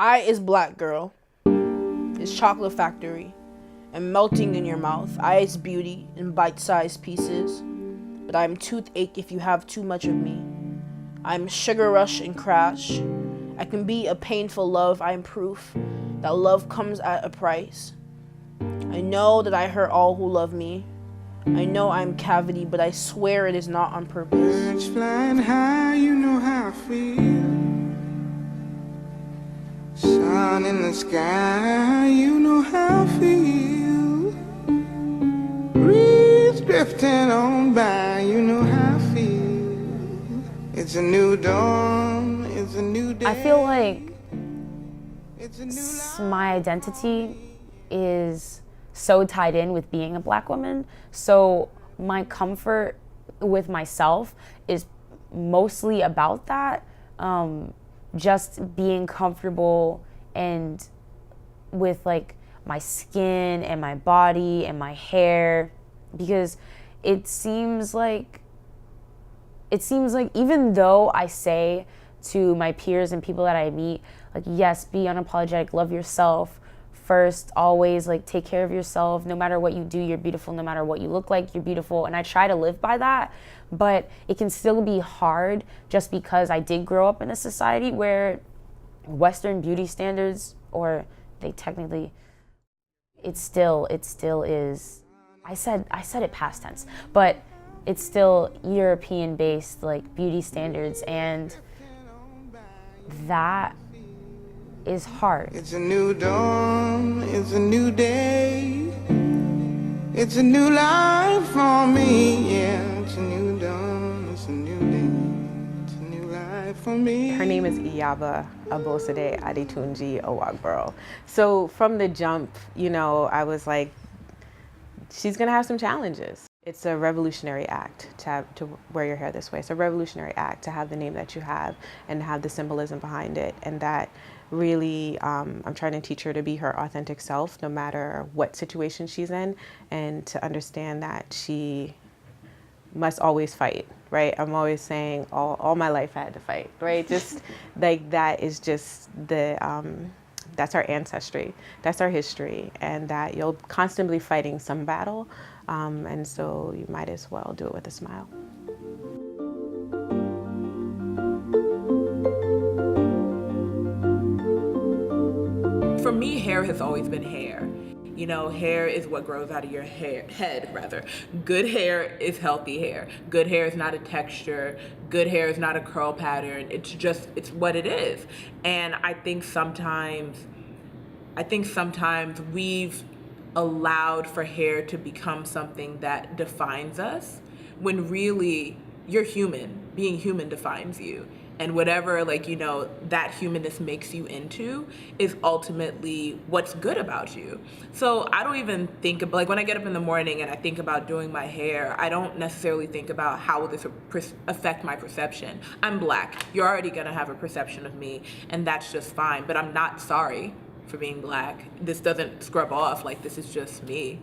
I is black girl, is chocolate factory, and melting in your mouth. I is beauty in bite-sized pieces, but I am toothache if you have too much of me. I am sugar rush and crash. I can be a painful love. I am proof that love comes at a price. I know that I hurt all who love me. I know I'm cavity, but I swear it is not on purpose. Birds flying high, you know how I feel. Sun in the sky, you know how I feel. Breeze drifting on by, you know how I feel. It's a new dawn, it's a new day. I feel like It's a new life. my identity is so tied in with being a black woman. So my comfort with myself is mostly about that. Just being comfortable and with like my skin and my body and my hair, because it seems like even though I say to my peers and people that I meet, like, yes, be unapologetic, love yourself first, always like take care of yourself. No matter what you do, you're beautiful. No matter what you look like, you're beautiful. And I try to live by that, but it can still be hard just because I did grow up in a society where Western beauty standards, or they technically, it still is. I said it past tense, but it's still European based like beauty standards, and that is hard. It's a new dawn, it's a new day. It's a new life for me, yeah. It's a new dawn, it's a new day. It's a new life for me. Her name is Iyaba Abosede Adetunji Owagboro. So from the jump, I was like, she's gonna have some challenges. It's a revolutionary act to wear your hair this way. It's a revolutionary act to have the name that you have and have the symbolism behind it. And that really, I'm trying to teach her to be her authentic self, no matter what situation she's in, and to understand that she must always fight, right? I'm always saying all my life I had to fight, right? Just like that is just that's our ancestry, that's our history, and that you'll constantly fighting some battle, and so you might as well do it with a smile. For me, hair has always been hair. Hair is what grows out of your head, rather. Good hair is healthy hair. Good hair is not a texture. Good hair is not a curl pattern. It's what it is. And I think sometimes we've allowed for hair to become something that defines us, when really you're human. Being human defines you. And whatever, that humanness makes you into is ultimately what's good about you. So I don't even think of, when I get up in the morning and I think about doing my hair, I don't necessarily think about how will this affect my perception. I'm black. You're already gonna have a perception of me, and that's just fine. But I'm not sorry for being black. This doesn't scrub off, this is just me.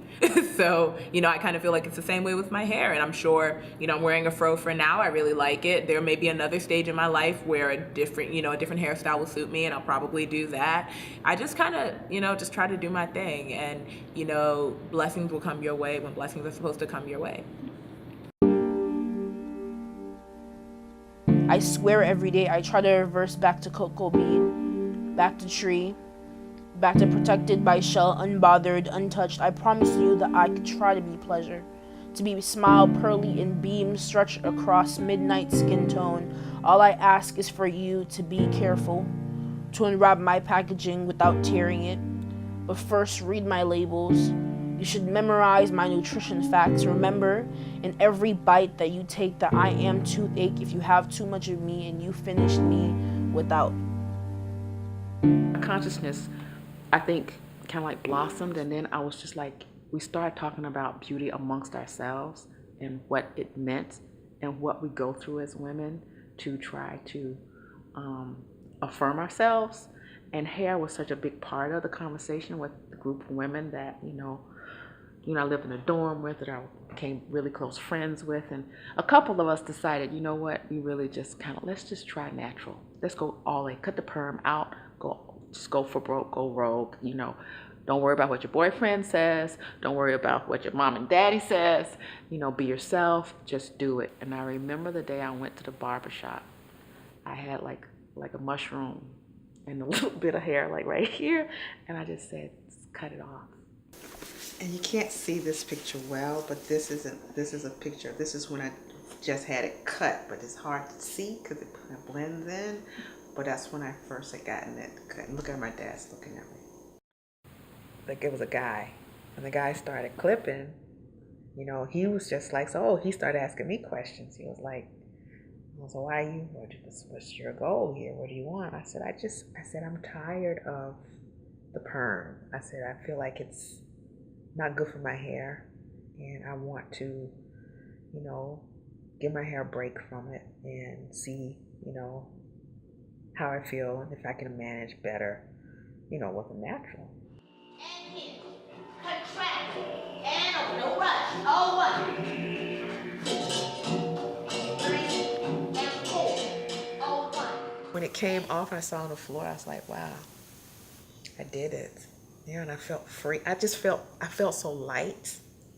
So, I kind of feel like it's the same way with my hair, and I'm sure, I'm wearing a fro for now, I really like it. There may be another stage in my life where a different hairstyle will suit me, and I'll probably do that. I just kind of, just try to do my thing, and, blessings will come your way when blessings are supposed to come your way. I swear every day I try to reverse back to cocoa bean, back to tree, back to protected by shell, unbothered, untouched. I promise you that I could try to be pleasure, to be smile, pearly, and beam stretched across midnight skin tone. All I ask is for you to be careful, to unwrap my packaging without tearing it. But first, read my labels. You should memorize my nutrition facts. Remember in every bite that you take that I am toothache if you have too much of me and you finished me without. Consciousness, I think, kind of like blossomed, and then I was just like, we started talking about beauty amongst ourselves and what it meant and what we go through as women to try to affirm ourselves. And hair was such a big part of the conversation with the group of women that, I lived in a dorm with, that I became really close friends with. And a couple of us decided, you know what, we really just let's just try natural. Let's go all in, cut the perm out, go just go for broke, go rogue, you know. Don't worry about what your boyfriend says. Don't worry about what your mom and daddy says. You know, be yourself. Just do it. And I remember the day I went to the barber shop. I had like a mushroom and a little bit of hair like right here. And I just said, cut it off. And you can't see this picture well, but this is a picture. This is when I just had it cut, but it's hard to see because it kind of blends in. But that's when I first had gotten it cut. And look at my dad's looking at me. Like it was a guy, and the guy started clipping. You know, he was just like, so he started asking me questions. He was like, so why are you, what's your goal here? What do you want? I said, I'm tired of the perm. I said, I feel like it's not good for my hair, and I want to, you know, give my hair a break from it and see, you know, how I feel and if I can manage better, you know, with a natural. And hit, contract, and open, no rush, all one. 3 and 4, all one. When it came off, I saw on the floor, I was like, wow, I did it. Yeah, and I felt free. I felt so light.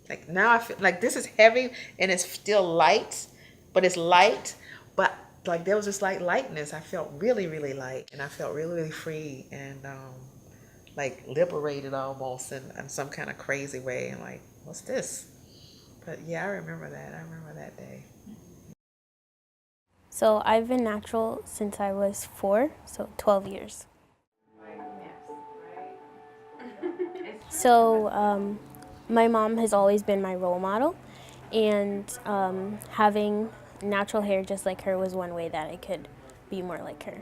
Like now I feel like this is heavy and it's still light, but it's light. But like there was this like lightness. I felt really, really light, and I felt really, really free and like liberated almost in some kind of crazy way. And like, what's this? But yeah, I remember that. I remember that day. So I've been natural since I was 4, so 12 years. So my mom has always been my role model, and having natural hair just like her was one way that I could be more like her.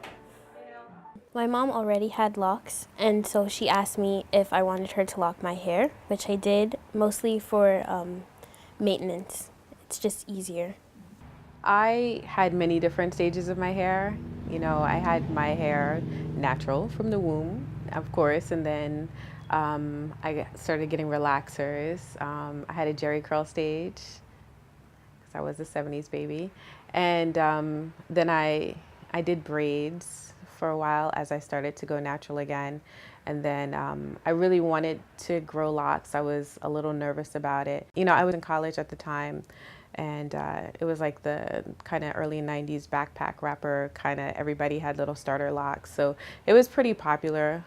My mom already had locks, and so she asked me if I wanted her to lock my hair, which I did, mostly for maintenance. It's just easier. I had many different stages of my hair. You know, I had my hair natural from the womb, of course, and then I started getting relaxers. I had a Jerry curl stage because I was a 70s baby. And then I did braids for a while as I started to go natural again. And then I really wanted to grow locks. I was a little nervous about it. You know, I was in college at the time, and it was like the kind of early 90s backpack rapper, kind of everybody had little starter locks. So it was pretty popular.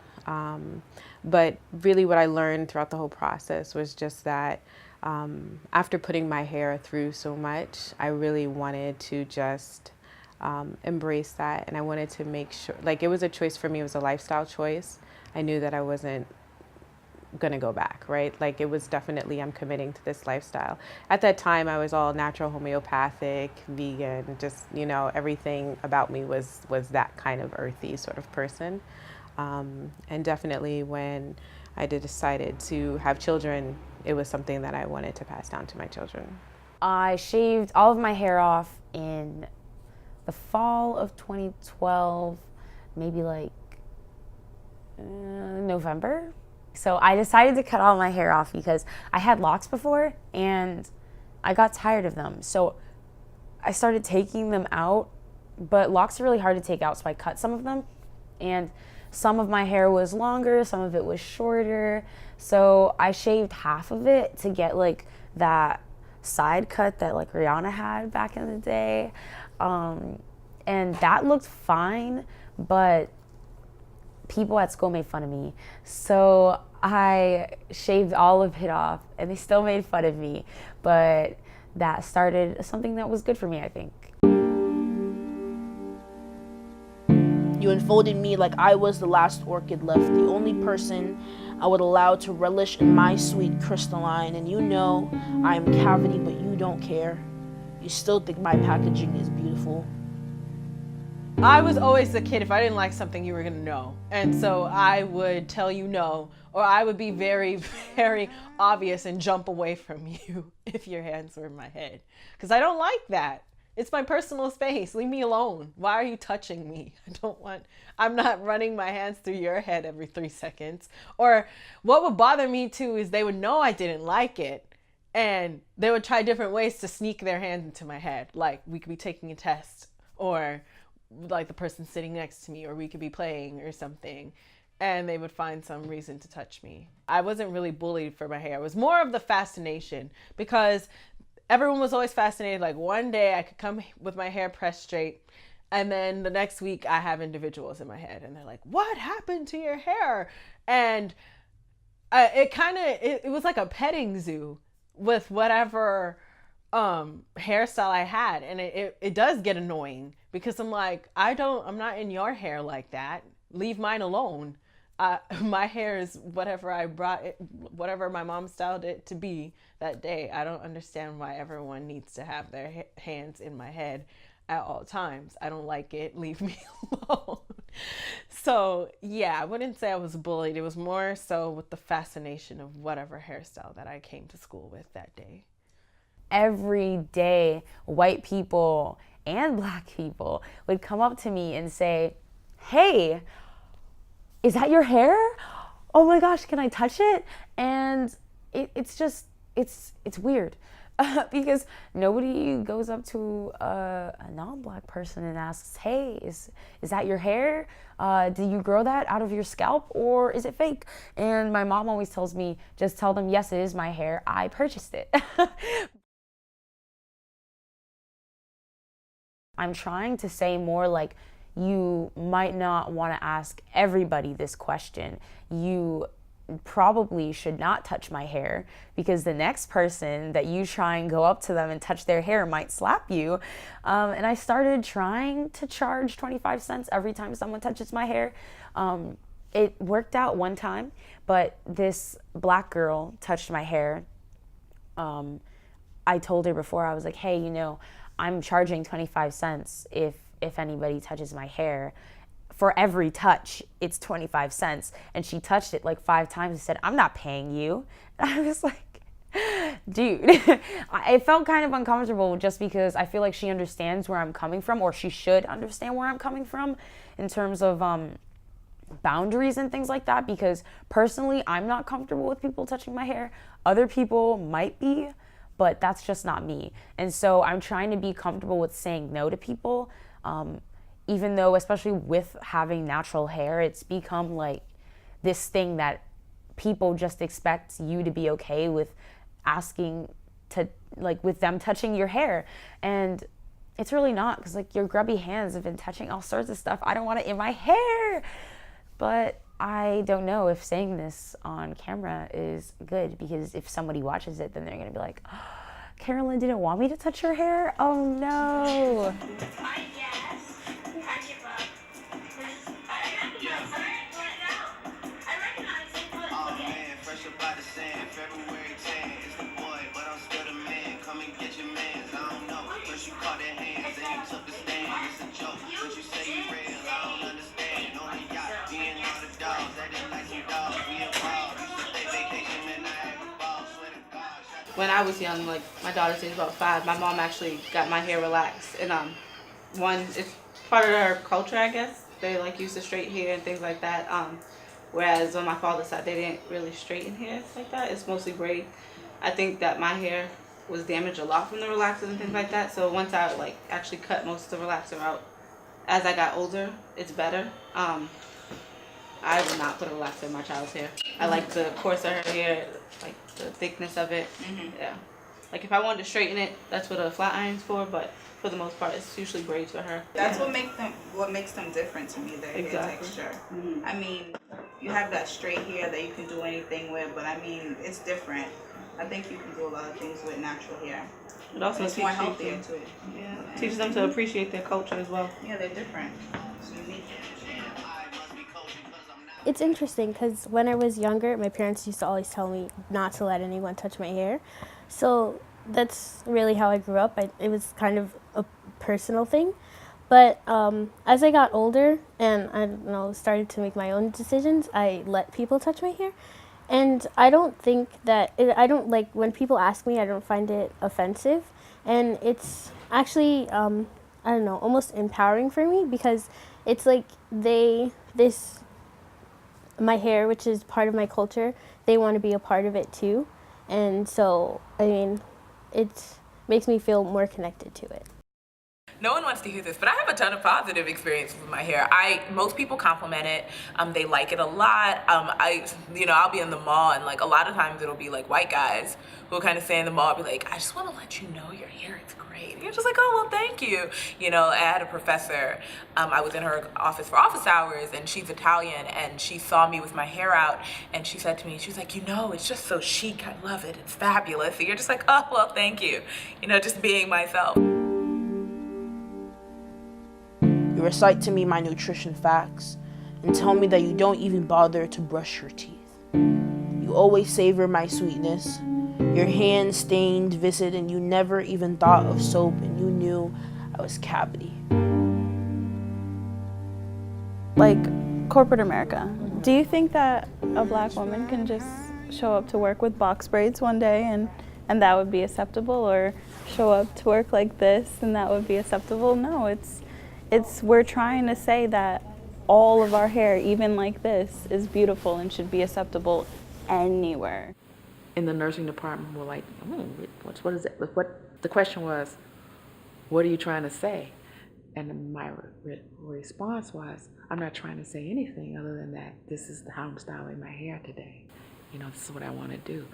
But really what I learned throughout the whole process was just that after putting my hair through so much, I really wanted to just embrace that. And I wanted to make sure, like it was a choice for me, it was a lifestyle choice. I knew that I wasn't gonna go back, right? Like it was definitely, I'm committing to this lifestyle. At that time, I was all natural, homeopathic, vegan, just, you know, everything about me was that kind of earthy sort of person. And definitely when I decided to have children, it was something that I wanted to pass down to my children. I shaved all of my hair off in the fall of 2012, maybe like November. So I decided to cut all my hair off because I had locks before and I got tired of them. So I started taking them out, but locks are really hard to take out, so I cut some of them. And some of my hair was longer, some of it was shorter. So I shaved half of it to get like that side cut that like Rihanna had back in the day. And that looked fine, but people at school made fun of me. So I shaved all of it off and they still made fun of me. But that started something that was good for me, I think. You enfolded me like I was the last orchid left, the only person I would allow to relish in my sweet crystalline. And you know I am cavity, but you don't care. You still think my packaging is beautiful. I was always the kid, if I didn't like something, you were gonna know. And so I would tell you no, or I would be very, very obvious and jump away from you if your hands were in my head. Because I don't like that. It's my personal space. Leave me alone. Why are you touching me? I'm not running my hands through your head every 3 seconds. Or what would bother me too is they would know I didn't like it and they would try different ways to sneak their hands into my head. Like we could be taking a test or like the person sitting next to me, or we could be playing or something. and they would find some reason to touch me. I wasn't really bullied for my hair. It was more of the fascination, because everyone was always fascinated. Like, one day I could come with my hair pressed straight, and then the next week I have individuals in my head and they're like, what happened to your hair? And it was like a petting zoo with whatever hairstyle I had. And it does get annoying, because I'm like, I'm not in your hair like that. Leave mine alone. My hair is whatever I brought it, whatever my mom styled it to be that day. I don't understand why everyone needs to have their hands in my head at all times. I don't like it. Leave me alone. So yeah, I wouldn't say I was bullied. It was more so with the fascination of whatever hairstyle that I came to school with that day. Every day, white people and black people would come up to me and say, hey, is that your hair? Oh my gosh, can I touch it? And it's weird. Because nobody goes up to a non-black person and asks, hey, is that your hair? Do you grow that out of your scalp, or is it fake? And my mom always tells me, just tell them, yes, it is my hair. I purchased it. I'm trying to say more like, you might not want to ask everybody this question. You probably should not touch my hair, because the next person that you try and go up to them and touch their hair might slap you. And I started trying to charge 25 cents every time someone touches my hair. It worked out one time, but this black girl touched my hair. I told her before, I was like, hey, I'm charging 25 cents if anybody touches my hair. For every touch, it's 25 cents. And she touched it like 5 times and said, I'm not paying you. And I was like, dude, it felt kind of uncomfortable, just because I feel like she understands where I'm coming from, or she should understand where I'm coming from in terms of boundaries and things like that. Because personally, I'm not comfortable with people touching my hair. Other people might be, but that's just not me. And so I'm trying to be comfortable with saying no to people. Even though, especially with having natural hair, it's become like this thing that people just expect you to be okay with asking to, like, with them touching your hair. And it's really not, because like your grubby hands have been touching all sorts of stuff. I don't want it in my hair. But I don't know if saying this on camera is good, because if somebody watches it, then they're going to be like, oh, Carolyn didn't want me to touch her hair? Oh no. When I was young, like my daughter's age about 5, my mom actually got my hair relaxed, and it's part of her culture, I guess. They like use the straight hair and things like that. Whereas on my father's side, they didn't really straighten hair like that. It's mostly braid. I think that my hair was damaged a lot from the relaxers and things like that. So once I like actually cut most of the relaxer out, as I got older, it's better. I would not put a relaxer in my child's hair. I like the course of her hair, like the thickness of it. Yeah. Like if I wanted to straighten it, that's what a flat iron's for, but for the most part, it's usually braids for her. That's what makes them different to me, their hair texture. I mean, you have that straight hair that you can do anything with, but I mean, it's different. I think you can do a lot of things with natural hair. It also it's more healthier to it. Yeah. Teaches them to appreciate their culture as well. Yeah, they're different. It's unique. It's interesting because when I was younger, my parents used to always tell me not to let anyone touch my hair. So that's really how I grew up. It was kind of a personal thing. But as I got older and started to make my own decisions, I let people touch my hair. And I don't think that, I don't like, when people ask me, I don't find it offensive. And it's actually, almost empowering for me, because it's like my hair, which is part of my culture, they want to be a part of it too. And so, I mean, it makes me feel more connected to it. No one wants to hear this, but I have a ton of positive experiences with my hair. Most people compliment it. They like it a lot. I'll be in the mall, and like a lot of times it'll be like white guys who will kind of say in the mall, be like, I just want to let you know your hair is great. And you're just like, oh, well, thank you. I had a professor, I was in her office for office hours, and she's Italian, and she saw me with my hair out, and she said to me, she was like, it's just so chic. I love it. It's fabulous. And you're just like, oh, well, thank you. Just being myself. You recite to me my nutrition facts and tell me that you don't even bother to brush your teeth. You always savor my sweetness, your hand-stained visit, and you never even thought of soap, and you knew I was cavity. Like corporate America, do you think that a black woman can just show up to work with box braids one day and that would be acceptable, or show up to work like this and that would be acceptable? No, it's we're trying to say that all of our hair, even like this, is beautiful and should be acceptable anywhere. In the nursing department, we're like, what is it? What the question was, what are you trying to say? And my response was, I'm not trying to say anything other than that this is how I'm styling my hair today. This is what I want to do.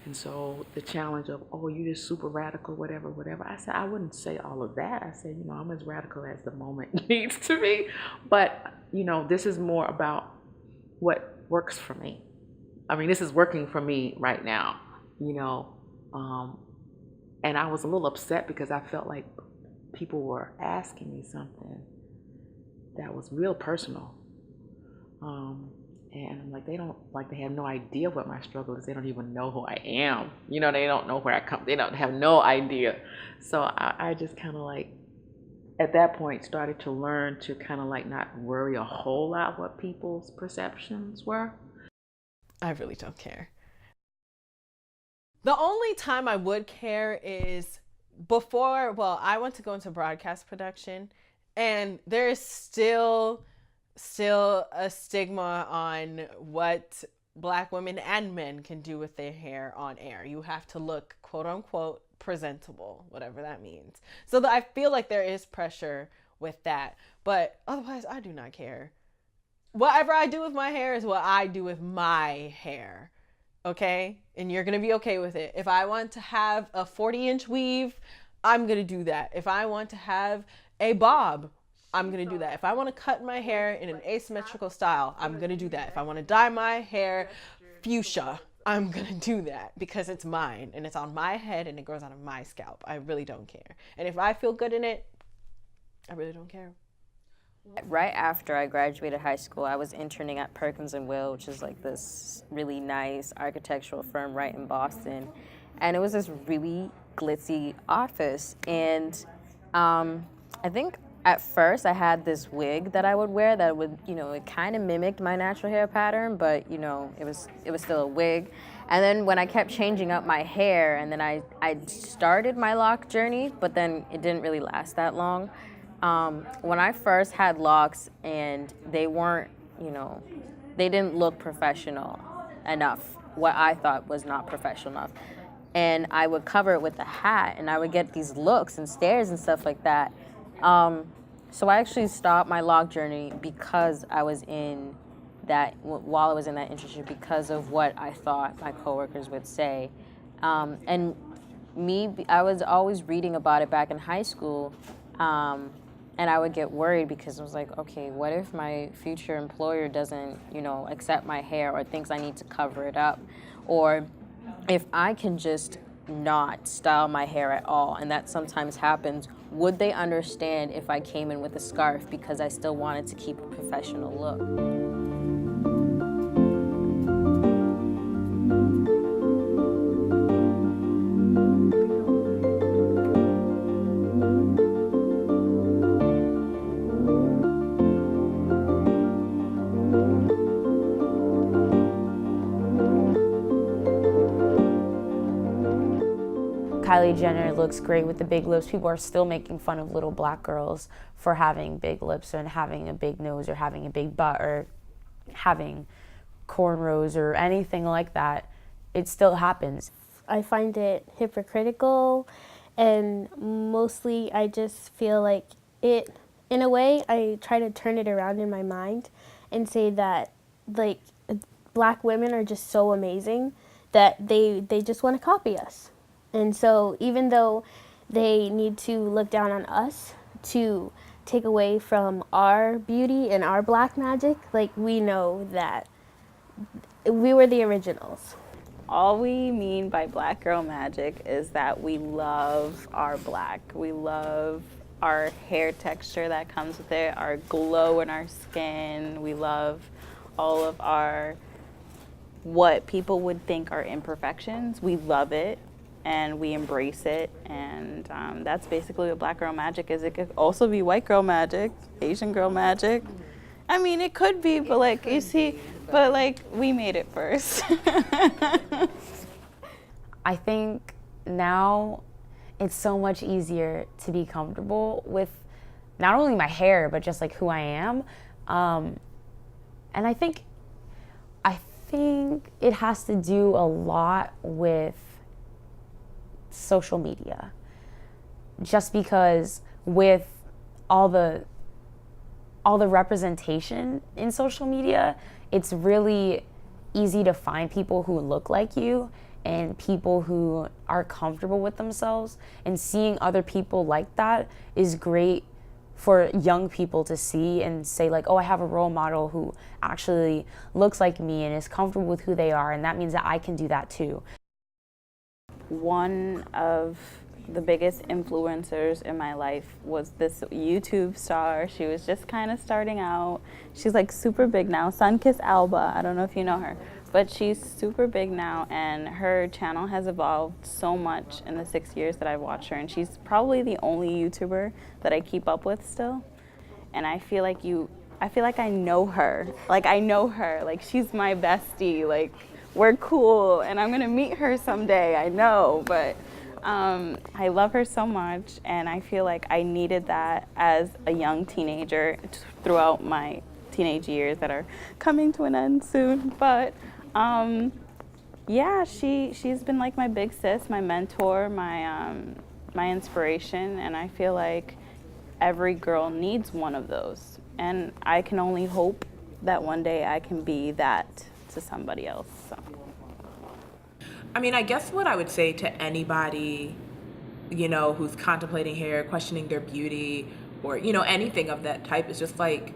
And so the challenge of, you're just super radical, whatever. I said, I wouldn't say all of that. I said, I'm as radical as the moment needs to be. But, this is more about what works for me. I mean, this is working for me right now, and I was a little upset because I felt like people were asking me something that was real personal. And I'm like, they have no idea what my struggle is. They don't even know who I am. They don't know where I come. They don't have no idea. So I just kind of like, at that point, started to learn to kind of like not worry a whole lot what people's perceptions were. I really don't care. The only time I would care is before, I went to go into broadcast production, and there is still a stigma on what black women and men can do with their hair on air. You have to look, quote unquote, presentable, whatever that means. So I feel like there is pressure with that, but otherwise I do not care. Whatever I do with my hair is what I do with my hair, okay? And you're gonna be okay with it. If I want to have a 40-inch weave, I'm gonna do that. If I want to have a bob, I'm gonna do that. If I want to cut my hair in an asymmetrical style, I'm gonna do that. If I want to dye my hair fuchsia, I'm gonna do that because it's mine and it's on my head and it grows out of my scalp. I really don't care. And if I feel good in it, I really don't care. Right after I graduated high school, I was interning at Perkins & Will, which is like this really nice architectural firm right in Boston. And it was this really glitzy office. And I think at first I had this wig that I would wear that would, it kind of mimicked my natural hair pattern, but it was still a wig. And then when I kept changing up my hair, and then I started my lock journey, but then it didn't really last that long. When I first had locks and they weren't, they didn't look professional enough, what I thought was not professional enough. And I would cover it with a hat and I would get these looks and stares and stuff like that. So I actually stopped my lock journey because I was in that, while I was in that internship, because of what I thought my coworkers would say. And I was always reading about it back in high school. And I would get worried because I was like, okay, what if my future employer doesn't, accept my hair or thinks I need to cover it up? Or if I can just not style my hair at all, and that sometimes happens, would they understand if I came in with a scarf because I still wanted to keep a professional look? Kylie Jenner looks great with the big lips. People are still making fun of little black girls for having big lips and having a big nose or having a big butt or having cornrows or anything like that. It still happens. I find it hypocritical, and mostly I just feel like in a way, I try to turn it around in my mind and say that, like, Black women are just so amazing that they just want to copy us. And so even though they need to look down on us to take away from our beauty and our Black magic, like, we know that we were the originals. All we mean by Black girl magic is that we love our Black. We love our hair texture that comes with it, our glow in our skin. We love all of our, what people would think are imperfections. We love it and we embrace it. And that's basically what Black girl magic is. It could also be white girl magic, Asian girl magic. I mean, it could be, but like, you see, but like, we made it first. I think now it's so much easier to be comfortable with not only my hair, but just like who I am. And I think it has to do a lot with social media. Just because with all the representation in social media, it's really easy to find people who look like you and people who are comfortable with themselves, and seeing other people like that is great for young people to see and say like, oh, I have a role model who actually looks like me and is comfortable with who they are, and that means that I can do that too. One of the biggest influencers in my life was this YouTube star. She was just kind of starting out. She's like super big now, Sunkissed Alba. I don't know if you know her, but she's super big now, and her channel has evolved so much in the 6 years that I've watched her, and she's probably the only YouTuber that I keep up with still. And I feel like I know her. Like, I know her. Like, she's my bestie. Like, we're cool, and I'm gonna meet her someday, I know, but I love her so much, and I feel like I needed that as a young teenager throughout my teenage years that are coming to an end soon. But yeah, she's been like my big sis, my mentor, my inspiration, and I feel like every girl needs one of those. And I can only hope that one day I can be that to somebody else. So. I mean, I guess what I would say to anybody, you know, who's contemplating hair, questioning their beauty, or, you know, anything of that type is just like,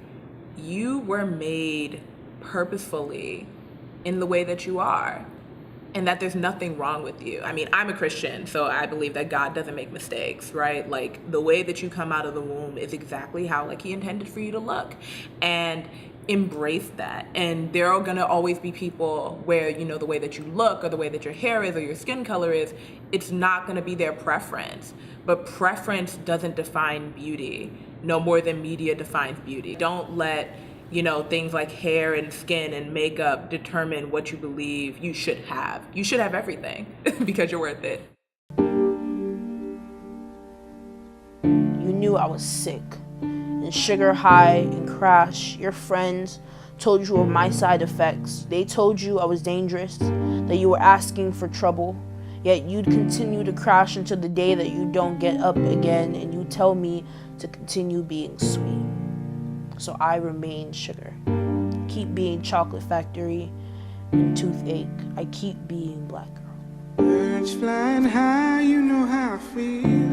you were made purposefully in the way that you are, and that there's nothing wrong with you. I mean, I'm a Christian, so I believe that God doesn't make mistakes, right? Like, the way that you come out of the womb is exactly how, like, he intended for you to look. And embrace that. And there are gonna always be people where, you know, the way that you look or the way that your hair is or your skin color is, it's not gonna be their preference. But preference doesn't define beauty, no more than media defines beauty. Don't let, you know, things like hair and skin and makeup determine what you believe you should have. You should have everything because you're worth it. You knew I was sick and sugar high and crash. Your friends told you of my side effects. They told you I was dangerous, that you were asking for trouble. Yet you'd continue to crash until the day that you don't get up again, and you tell me to continue being sweet. So I remain sugar. Keep being chocolate factory and toothache. I keep being black girl. Birds flying high, you know how I feel.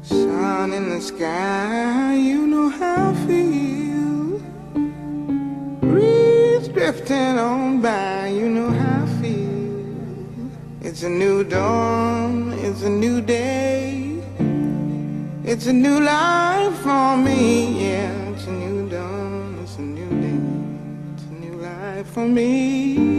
Sun in the sky, you know how I feel. Breeze drifting on by, you know how I feel. It's a new dawn, it's a new day. It's a new life for me, yeah. It's a new dawn, it's a new day. It's a new life for me.